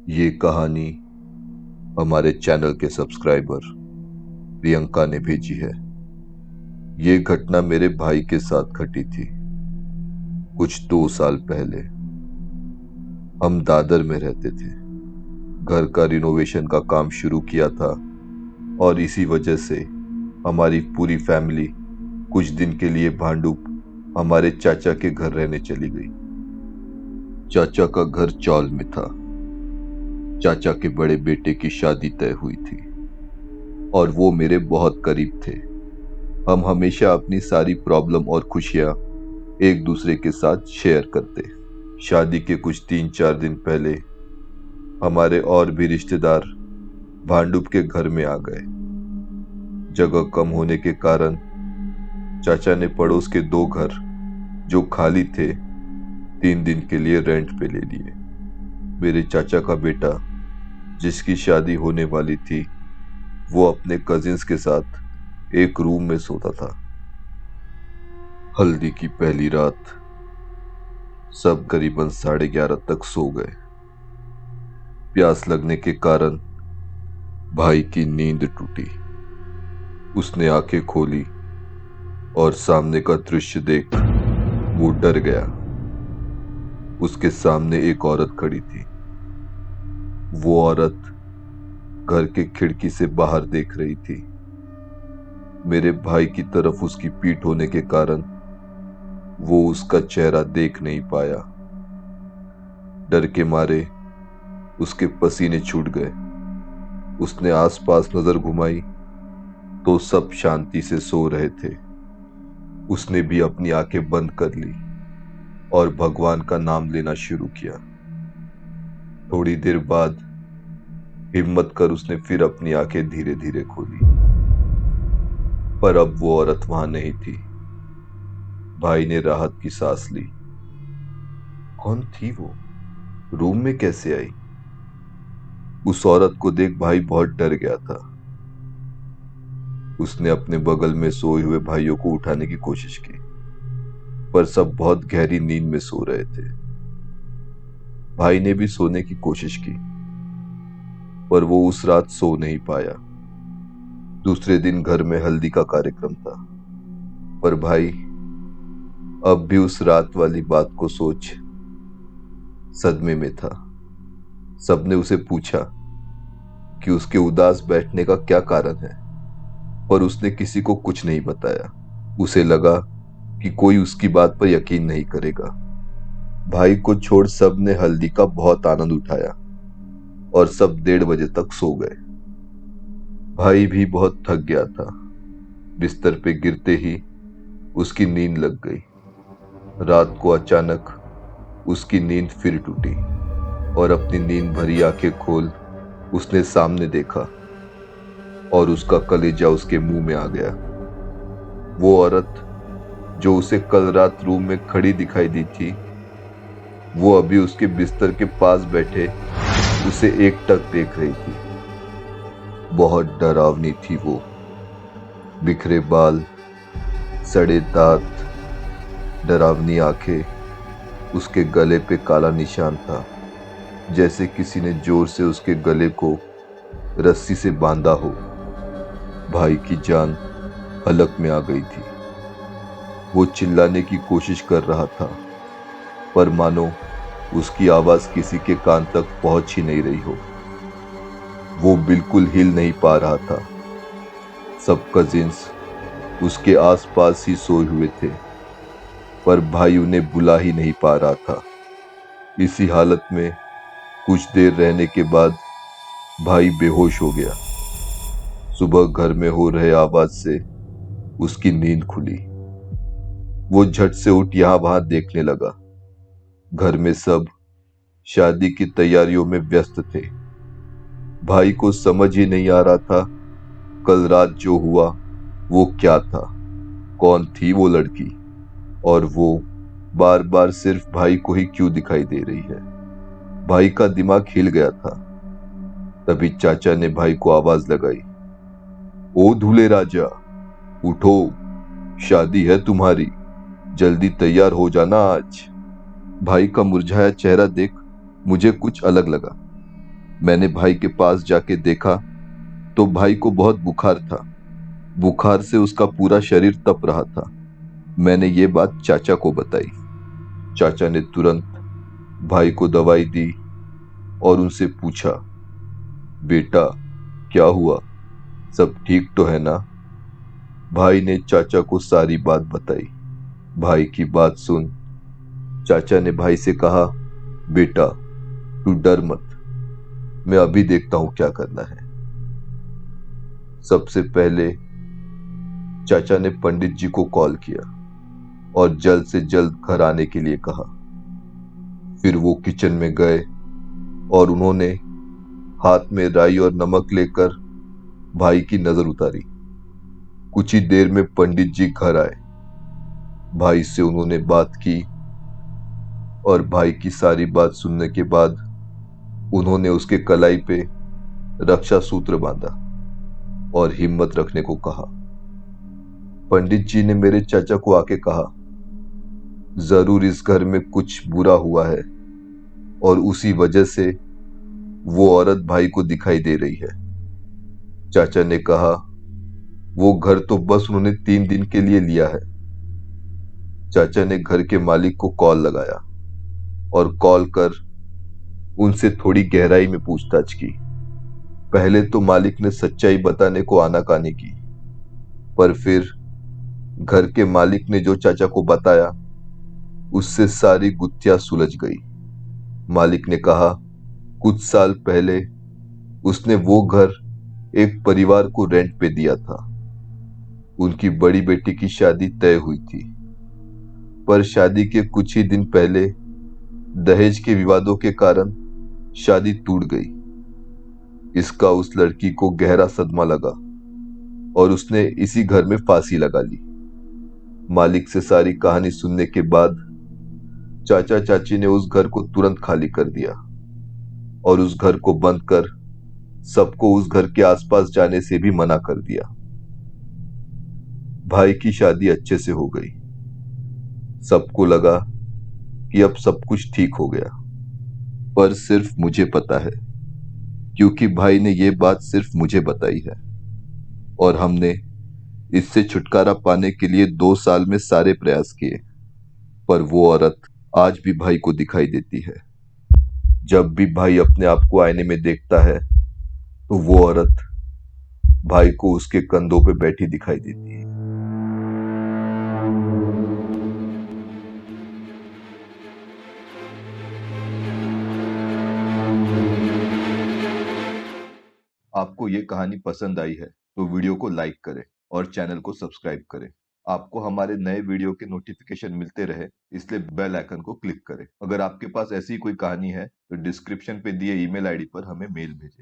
ये कहानी हमारे चैनल के सब्सक्राइबर प्रियंका ने भेजी है। ये घटना मेरे भाई के साथ घटी थी कुछ 2 साल पहले। हम दादर में रहते थे। घर का रिनोवेशन का काम शुरू किया था और इसी वजह से हमारी पूरी फैमिली कुछ दिन के लिए भांडुप हमारे चाचा के घर रहने चली गई। चाचा का घर चौल में था। चाचा के बड़े बेटे की शादी तय हुई थी और वो मेरे बहुत करीब थे। हम हमेशा अपनी सारी प्रॉब्लम और खुशियां एक दूसरे के साथ शेयर करते। शादी के कुछ 3-4 दिन पहले हमारे और भी रिश्तेदार भांडुप के घर में आ गए। जगह कम होने के कारण चाचा ने पड़ोस के 2 घर जो खाली थे 3 दिन के लिए रेंट पे ले लिए। मेरे चाचा का बेटा जिसकी शादी होने वाली थी वो अपने कजिन्स के साथ एक रूम में सोता था। हल्दी की पहली रात सब करीबन 11:30 तक सो गए। प्यास लगने के कारण भाई की नींद टूटी। उसने आंखें खोली और सामने का दृश्य देख वो डर गया। उसके सामने एक औरत खड़ी थी। वो औरत घर के खिड़की से बाहर देख रही थी। मेरे भाई की तरफ उसकी पीठ होने के कारण वो उसका चेहरा देख नहीं पाया। डर के मारे उसके पसीने छूट गए। उसने आसपास नजर घुमाई तो सब शांति से सो रहे थे। उसने भी अपनी आंखें बंद कर ली और भगवान का नाम लेना शुरू किया। थोड़ी देर बाद हिम्मत कर उसने फिर अपनी आंखें धीरे धीरे खोली, पर अब वो औरत वहां नहीं थी। भाई ने राहत की सांस ली। कौन थी वो? रूम में कैसे आई? उस औरत को देख भाई बहुत डर गया था। उसने अपने बगल में सोए हुए भाइयों को उठाने की कोशिश की, पर सब बहुत गहरी नींद में सो रहे थे। भाई ने भी सोने की कोशिश की, पर वो उस रात सो नहीं पाया। दूसरे दिन घर में हल्दी का कार्यक्रम था, पर भाई अब भी उस रात वाली बात को सोच सदमे में था। सबने उसे पूछा कि उसके उदास बैठने का क्या कारण है, पर उसने किसी को कुछ नहीं बताया। उसे लगा कि कोई उसकी बात पर यकीन नहीं करेगा। भाई को छोड़ सब ने हल्दी का बहुत आनंद उठाया और सब 1:30 बजे तक सो गए। भाई भी बहुत थक गया था। बिस्तर पे गिरते ही उसकी नींद लग गई। रात को अचानक उसकी नींद फिर टूटी और अपनी नींद भरी आंखें खोल उसने सामने देखा और उसका कलेजा उसके मुंह में आ गया। वो औरत जो उसे कल रात रूम में खड़ी दिखाई दी थी, वो अभी उसके बिस्तर के पास बैठे उसे एकटक देख रही थी। बहुत डरावनी थी वो। बिखरे बाल, सड़े दांत, डरावनी आंखें। उसके गले पे काला निशान था, जैसे किसी ने जोर से उसके गले को रस्सी से बांधा हो। भाई की जान हलक में आ गई थी। वो चिल्लाने की कोशिश कर रहा था, पर मानो उसकी आवाज किसी के कान तक पहुंच ही नहीं रही हो। वो बिल्कुल हिल नहीं पा रहा था। सब कजिन्स उसके आसपास ही सोए हुए थे, पर भाई उन्हें बुला ही नहीं पा रहा था। इसी हालत में कुछ देर रहने के बाद भाई बेहोश हो गया। सुबह घर में हो रहे आवाज से उसकी नींद खुली। वो झट से उठ यहां वहां देखने लगा। घर में सब शादी की तैयारियों में व्यस्त थे। भाई को समझ ही नहीं आ रहा था कल रात जो हुआ वो क्या था, कौन थी वो लड़की, और वो बार बार सिर्फ भाई को ही क्यों दिखाई दे रही है। भाई का दिमाग हिल गया था। तभी चाचा ने भाई को आवाज लगाई, ओ दूल्हे राजा, उठो, शादी है तुम्हारी, जल्दी तैयार हो जाना आज। भाई का मुरझाया चेहरा देख मुझे कुछ अलग लगा। मैंने भाई के पास जाके देखा तो भाई को बहुत बुखार था। बुखार से उसका पूरा शरीर तप रहा था। मैंने ये बात चाचा को बताई। चाचा ने तुरंत भाई को दवाई दी और उनसे पूछा, बेटा क्या हुआ, सब ठीक तो है ना? भाई ने चाचा को सारी बात बताई। भाई की बात सुन चाचा ने भाई से कहा, बेटा तू डर मत, मैं अभी देखता हूं क्या करना है। सबसे पहले चाचा ने पंडित जी को कॉल किया और जल्द से जल्द घर आने के लिए कहा। फिर वो किचन में गए और उन्होंने हाथ में राई और नमक लेकर भाई की नजर उतारी। कुछ ही देर में पंडित जी घर आए। भाई से उन्होंने बात की और भाई की सारी बात सुनने के बाद उन्होंने उसके कलाई पे रक्षा सूत्र बांधा और हिम्मत रखने को कहा। पंडित जी ने मेरे चाचा को आके कहा, जरूर इस घर में कुछ बुरा हुआ है और उसी वजह से वो औरत भाई को दिखाई दे रही है। चाचा ने कहा, वो घर तो बस उन्होंने 3 दिन के लिए लिया है। चाचा ने घर के मालिक को कॉल लगाया और कॉल कर उनसे थोड़ी गहराई में पूछताछ की। पहले तो मालिक ने सच्चाई बताने को आनाकानी की, पर फिर घर के मालिक ने जो चाचा को बताया उससे सारी गुत्थियां सुलझ गई। मालिक ने कहा, कुछ साल पहले उसने वो घर एक परिवार को रेंट पे दिया था। उनकी बड़ी बेटी की शादी तय हुई थी, पर शादी के कुछ ही दिन पहले दहेज के विवादों के कारण शादी टूट गई। इसका उस लड़की को गहरा सदमा लगा और उसने इसी घर में फांसी लगा ली। मालिक से सारी कहानी सुनने के बाद चाचा चाची ने उस घर को तुरंत खाली कर दिया और उस घर को बंद कर सबको उस घर के आसपास जाने से भी मना कर दिया। भाई की शादी अच्छे से हो गई। सबको लगा कि अब सब कुछ ठीक हो गया, पर सिर्फ मुझे पता है, क्योंकि भाई ने ये बात सिर्फ मुझे बताई है और हमने इससे छुटकारा पाने के लिए 2 साल में सारे प्रयास किए, पर वो औरत आज भी भाई को दिखाई देती है। जब भी भाई अपने आप को आईने में देखता है तो वो औरत भाई को उसके कंधों पे बैठी दिखाई देती है। आपको ये कहानी पसंद आई है तो वीडियो को लाइक करें और चैनल को सब्सक्राइब करें। आपको हमारे नए वीडियो के नोटिफिकेशन मिलते रहे, इसलिए बेल आइकन को क्लिक करें। अगर आपके पास ऐसी कोई कहानी है तो डिस्क्रिप्शन पे दिए ईमेल आईडी पर हमें मेल भेजें।